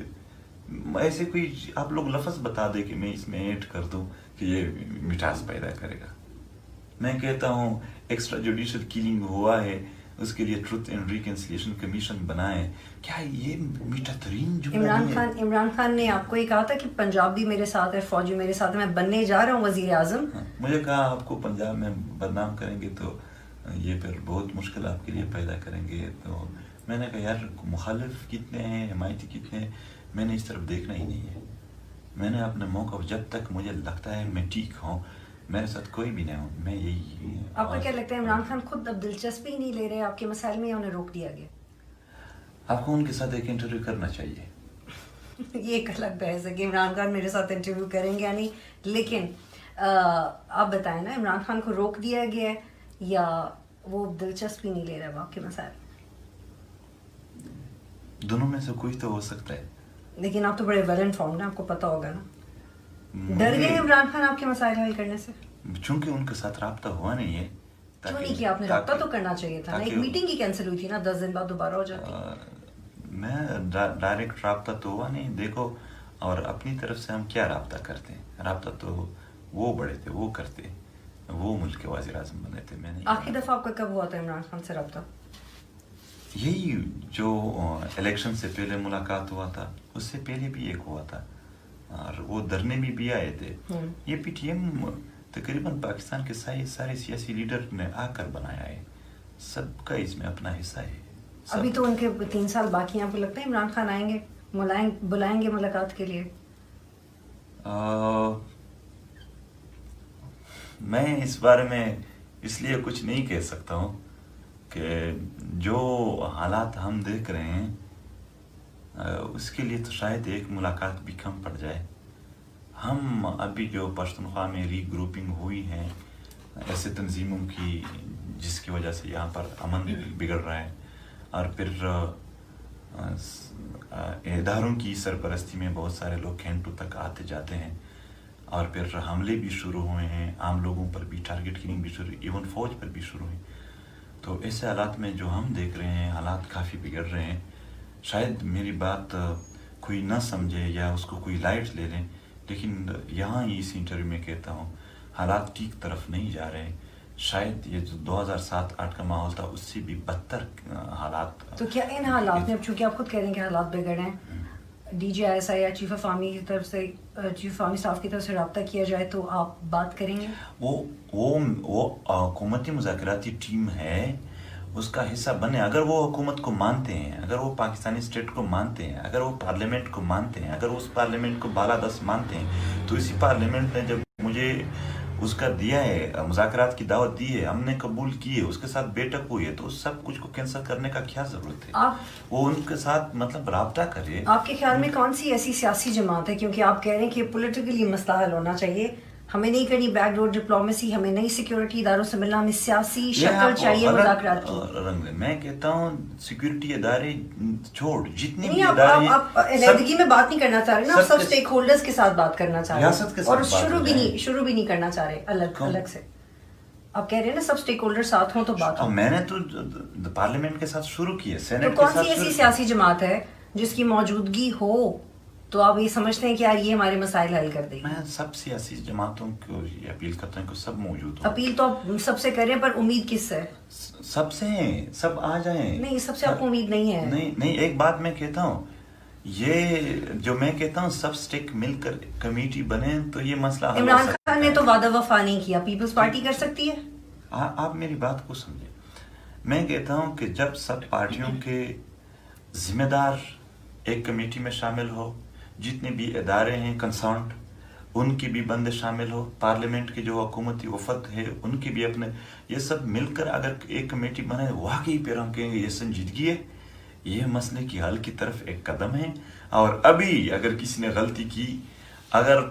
ایسے کوئی آپ لوگ لفظ بتا دے کہ میں اس میں ایڈ کر دوں کہ یہ مٹھاس پیدا کرے گا. میں کہتا ہوں ایکسٹرا جوڈیشل کلنگ ہوا ہے، اس کے لیے ٹروتھ اینڈ ریکنسیلیشن کمیشن بنائے. کیا یہ میٹھا ترین جملہ نہیں ہے؟ عمران خان نے آپ کو یہ کہا تھا کہ پنجاب بھی میرے ساتھ ہے، فوجی میرے ساتھ ہے، میں بننے جا رہا ہوں وزیر اعظم. مجھے کہا آپ کو پنجاب میں بدنام کریں گے تو یہ پھر بہت مشکل آپ کے لیے پیدا کریں گے. تو میں نے کہا یار مخالف کتنے ہیں، حمایتی کتنے ہیں، میں نے اس طرف دیکھنا ہی نہیں ہے. میں نے اپنے موقع جب تک مجھے لگتا ہے میں ٹھیک ہوں، میرے ساتھ کوئی بھی نہیں ہوں، میں یہی. آپ کو کیا لگتا ہے عمران خان خود اب دلچسپی نہیں لے رہے آپ کے مسائل میں یا انہیں روک دیا گیا؟ آپ کو ان کے ساتھ ایک انٹرویو کرنا چاہیے. یہ ایک الگ بحث ہے کہ عمران خان میرے ساتھ انٹرویو کریں گے یا نہیں، لیکن آپ بتائیں نا عمران خان کو روک دیا گیا ہے یا وہ دلچسپی نہیں لے رہا آپ کے مسائل؟ دونوں میں سے کوئی تو ہو سکتا ہے. لیکن آپ تو بڑے ویل انفارمڈ ہیں، آپ کو پتا ہوگا نا. ڈر گئے عمران خان آپ کے مسائل حل کرنے سے؟ چونکہ ان کے ساتھ رابطہ ہوا نہیں ہے. کیوں نہیں کیا؟ آپ نے رابطہ تو کرنا چاہیے تھا نا. ایک میٹنگ ہی کینسل ہوئی تھی نا، 10 دن بعد دوبارہ ہو جاتی. میں ڈائریکٹ رابطہ تو ہوا نہیں. دیکھو اور اپنی طرف سے ہم کیا رابطہ کرتے ہیں؟ رابطہ تو وہ بڑے تھے، وہ کرتے، وہ ملک کے وزیر اعظم بنے تھے. میں نے آخری دفعہ آپ کا کب ہوا تھا عمران خان سے رابطہ؟ یہی جو الیکشن سے پہلے ملاقات ہوا تھا، اس سے پہلے بھی ایک ہوا تھا اور وہ دھرنے میں بھی آئے تھے. یہ پی ٹی ایم تقریباً پاکستان کے سارے سیاسی لیڈر نے آ کر بنایا ہے، سب کا اس میں اپنا حصہ ہے. ابھی تو ان کے 3 سال باقی ہیں، آپ کو لگتا ہے عمران خان آئیں گے، بلائیں گے ملاقات کے لیے؟ میں اس بارے میں اس لیے کچھ نہیں کہہ سکتا ہوں کہ جو حالات ہم دیکھ رہے ہیں اس کے لیے تو شاید ایک ملاقات بھی کم پڑ جائے. ہم ابھی جو پشتونخوا میں ری گروپنگ ہوئی ہیں ایسے تنظیموں کی جس کی وجہ سے یہاں پر امن بگڑ رہا ہے اور پھر اداروں کی سرپرستی میں بہت سارے لوگ کھینٹو تک آتے جاتے ہیں اور پھر حملے بھی شروع ہوئے ہیں، عام لوگوں پر بھی ٹارگٹ کلنگ بھی شروع، ایون فوج پر بھی شروع ہوئی. تو ایسے حالات میں جو ہم دیکھ رہے ہیں حالات کافی بگڑ رہے ہیں. شاید میری بات کوئی نہ سمجھے یا اس کو کوئی لائٹ لے لیں، لیکن یہاں ہی اس انٹرویو میں کہتا ہوں حالات ٹھیک طرف نہیں جا رہے. شاید یہ جو 2007-8 کا ماحول تھا اس سے بھی بدتر حالات. تو کیا ان حالات میں، اب چونکہ آپ خود کہہ رہے ہیں کہ حالات بگڑ ہیں، D G I S I یا چیف آف آرمی کی طرف سے، چیف آرمی اسٹاف کی طرف سے رابطہ کیا جائے تو آپ بات کریں گے؟ وہ حکومتی مذاکراتی ٹیم ہے، اس کا حصہ بنے. اگر وہ حکومت کو مانتے ہیں، اگر وہ پاکستانی اسٹیٹ کو مانتے ہیں، اگر وہ پارلیمنٹ کو مانتے ہیں، اگر اس پارلیمنٹ کو بالادست مانتے ہیں، تو اسی پارلیمنٹ نے جب مجھے اس کا دیا ہے، مذاکرات کی دعوت دی ہے، ہم نے قبول کی ہے، اس کے ساتھ بیٹھک ہوئی ہے، تو سب کچھ کو کینسل کرنے کا کیا ضرورت ہے؟ وہ ان کے ساتھ مطلب رابطہ کرے. آپ کے خیال میں کون سی ایسی سیاسی جماعت ہے، کیونکہ آپ کہہ رہے ہیں کہ پولیٹیکلی مسئلہ حل ہونا چاہیے، ہمیں نہیں کرنی بیک ڈور ڈپلومیسی، ہمیں نہیں سیکیورٹی اداروں سے ملنا، ہمیں سیاسی شکل چاہیے مذاکرات کی. میں کہتا ہوں سیکیورٹی ادارے چھوڑ، جتنے بھی ادارے ہیں، آپ علیحدگی میں بات نہیں کرنا چاہ رہے نا، آپ سب اسٹیک ہولڈرز کے ساتھ بات کرنا چاہ رہے ہیں اور شروع بھی نہیں کرنا چاہ رہے الگ سے. آپ کہہ رہے ہیں نا سب اسٹیک ہولڈر ساتھ ہوں تو بات ہو. میں نے تو پارلیمنٹ کے ساتھ شروع کی ہے، سینٹ تو کون سی ایسی سیاسی جماعت ہے جس کی موجودگی ہو تو آپ یہ سمجھتے ہیں کہ یار یہ ہمارے مسائل حل کر دے گی؟ میں سب سیاسی جماعتوں کو یہ اپیل کرتا ہوں کہ سب موجود ہوں. اپیل تو آپ سب سے کریں پر امید کس سے؟ سب سے ہیں, سب آ جائیں. نہیں, سب سے آپ کو امید نہیں ہے. نہیں, ایک بات میں کہتا ہوں, یہ جو میں کہتا ہوں سب سٹیک مل کر کمیٹی بنے تو یہ مسئلہ حل ہو عمران سکتا خان ہے. نے تو وعدہ وفا نہیں کیا, پیپلز پارٹی کر سکتی ہے؟ آپ میری بات کو سمجھیں. میں کہتا ہوں کہ جب سب پارٹیوں کے ذمہ دار ایک کمیٹی میں شامل ہو, جتنے بھی ادارے ہیں کنسرنڈ ان کی بھی بند شامل ہو, پارلیمنٹ کی جو حکومتی وفد ہے ان کی بھی اپنے, یہ سب مل کر اگر ایک کمیٹی بنے, واقعی پھر ہم کہیں گے یہ سنجیدگی ہے, یہ مسئلے کی حل کی طرف ایک قدم ہے. اور ابھی اگر کسی نے غلطی کی, اگر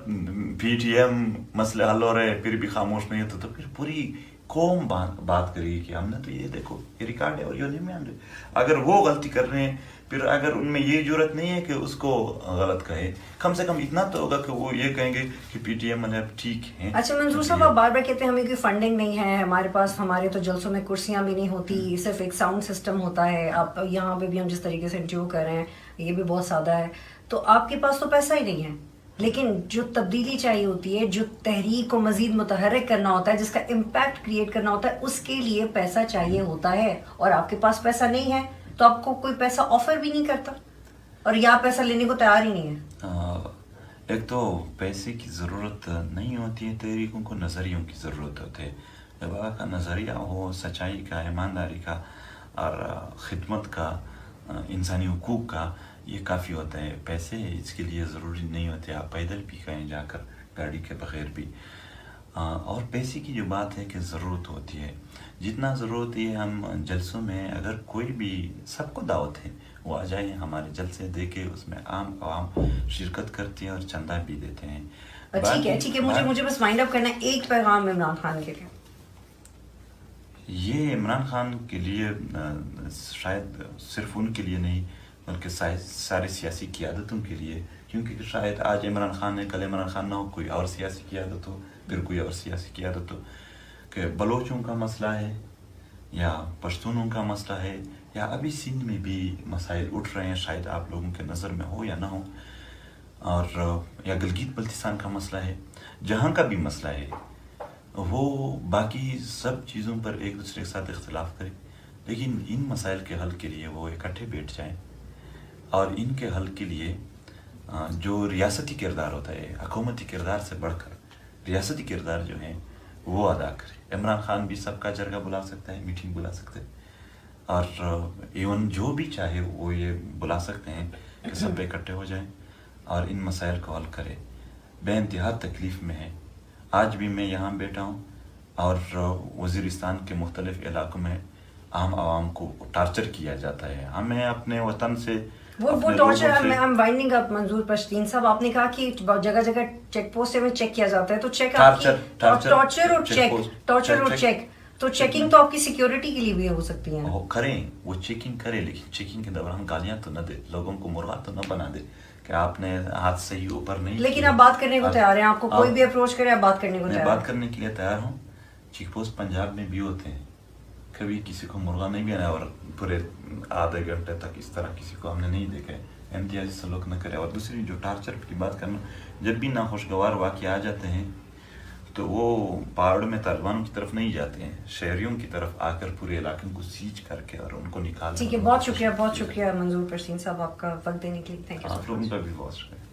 پی ٹی ایم مسئلے حل ہو رہے پھر بھی خاموش نہیں ہوتا, تو پھر پوری قوم بات کرے گی کہ ہم نے تو یہ دیکھو یہ ریکارڈ ہے اور یہ نہیں مان رہے. اگر وہ غلطی کر رہے ہیں, پھر اگر ان میں یہ جرت نہیں ہے کہ اس کو غلط کہے, کم سے کم اتنا تو ہوگا کہ وہ یہ کہیں گے کہ پی ٹی ایم ٹھیک ہے. اچھا منظور صاحب, آپ بار بار کہتے ہیں ہمیں کوئی فنڈنگ نہیں ہے, ہمارے پاس ہمارے تو جلسوں میں کرسیاں بھی نہیں ہوتی, صرف ایک ساؤنڈ سسٹم ہوتا ہے. آپ یہاں پہ بھی ہم جس طریقے سے انٹرویو کر رہے ہیں یہ بھی بہت سادہ ہے, تو آپ کے پاس تو پیسہ ہی نہیں ہے. لیکن جو تبدیلی چاہیے ہوتی ہے, جو تحریک کو مزید متحرک کرنا ہوتا ہے, جس کا امپیکٹ کریٹ کرنا ہوتا ہے, اس کے لیے پیسہ چاہیے ہوتا ہے. اور آپ کے پاس پیسہ نہیں ہے تو آپ کو کوئی پیسہ آفر بھی نہیں کرتا, اور یا پیسہ لینے کو تیار ہی نہیں ہے. ایک تو پیسے کی ضرورت نہیں ہوتی ہے, تحریکوں کو نظریوں کی ضرورت ہوتی ہے. جب آپ کا نظریہ ہو سچائی کا, ایمانداری کا اور خدمت کا, انسانی حقوق کا, یہ کافی ہوتا ہے. پیسے اس کے لیے ضروری نہیں ہوتے, آپ پیدل بھی کہیں جا کر گاڑی کے بغیر بھی. اور پیسے کی جو بات ہے کہ ضرورت ہوتی ہے, جتنا ضرورت ہے ہم جلسوں میں اگر کوئی بھی, سب کو دعوت ہے, وہ آ جائیں ہمارے جلسے دیکھے, اس میں عام عوام شرکت کرتے ہیں اور چندہ بھی دیتے ہیں. ٹھیک ہے, مجھے بس مائنڈ اپ کرنا ہے. ایک پیغام عمران خان کے لیے. یہ عمران خان کے لیے شاید صرف ان کے لیے نہیں بلکہ سارے سیاسی قیادتوں کے لیے, کیونکہ شاید آج عمران خان ہے, کل عمران خان نہ ہو, کوئی اور سیاسی قیادت ہو, پھر کوئی اور سیاسی قیادت ہو, کہ بلوچوں کا مسئلہ ہے یا پشتونوں کا مسئلہ ہے, یا ابھی سندھ میں بھی مسائل اٹھ رہے ہیں, شاید آپ لوگوں کے نظر میں ہو یا نہ ہو, اور یا گلگت بلتستان کا مسئلہ ہے, جہاں کا بھی مسئلہ ہے, وہ باقی سب چیزوں پر ایک دوسرے کے ساتھ اختلاف کرے, لیکن ان مسائل کے حل کے لیے وہ اکٹھے بیٹھ جائیں, اور ان کے حل کے لیے جو ریاستی کردار ہوتا ہے, حکومتی کردار سے بڑھ کر ریاستی کردار جو ہیں وہ ادا کرے. عمران خان بھی سب کا جرگہ بلا سکتا ہے, میٹنگ بلا سکتے ہیں, اور ایون جو بھی چاہے وہ یہ بلا سکتے ہیں کہ سب اکٹھے ہو جائیں اور ان مسائل کو حل کرے. بے انتہا تکلیف میں ہے. آج بھی میں یہاں بیٹھا ہوں اور وزیرستان کے مختلف علاقوں میں عام عوام کو ٹارچر کیا جاتا ہے. ہمیں اپنے وطن سے وہ ٹارچر, I'm winding up منظور پشتین صاحب, آپ نے کہا کہ جگہ جگہ چیک پوسٹ میں چیک کیا جاتا ہے, تو چیک ٹارچر اور چیک, تو چیکنگ تو آپ کی سیکیورٹی کے لیے بھی ہو سکتی ہے. کریں, وہ چیکنگ کرے, لیکن چیکنگ کے دوران گالیاں تو نہ دے, لوگوں کو مرغا تو نہ بنا دے کہ آپ نے ہاتھ سے ہی اوپر نہیں. لیکن آپ بات کرنے کو تیار ہیں, آپ کو کوئی بھی اپروچ کرے آپ بات کرنے کو تیار ہیں؟ میں بات کرنے کے لیے تیار ہوں. چیک پوسٹ پنجاب میں بھی ہوتے ہیں, کبھی کسی کو مرغا نہیں بھی آنا, اور پورے آدھے گھنٹے تک اس طرح کسی کو ہم نے نہیں دیکھا ہے. امتیازی سلوک نہ کرے. اور دوسری جو ٹارچر کی بات کرنا, جب بھی ناخوشگوار واقعہ آ جاتے ہیں تو وہ پہاڑوں میں طالبانوں کی طرف نہیں جاتے ہیں, شہریوں کی طرف آ کر پورے علاقے کو سیج کر کے اور ان کو نکال. ٹھیک ہے, بہت شکریہ منظور پشتین صاحب, آپ کا وقت دینے کے لیے. Thank you. آپ لوگوں کا بھی بہت شکریہ.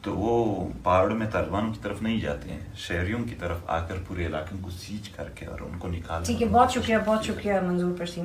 تو وہ پہاڑوں میں طالبانوں کی طرف نہیں جاتے ہیں, شہریوں کی طرف آ کر پورے علاقے کو سیج کر کے اور ان کو نکال. ٹھیک ہے, بہت شکریہ منظور پشتین.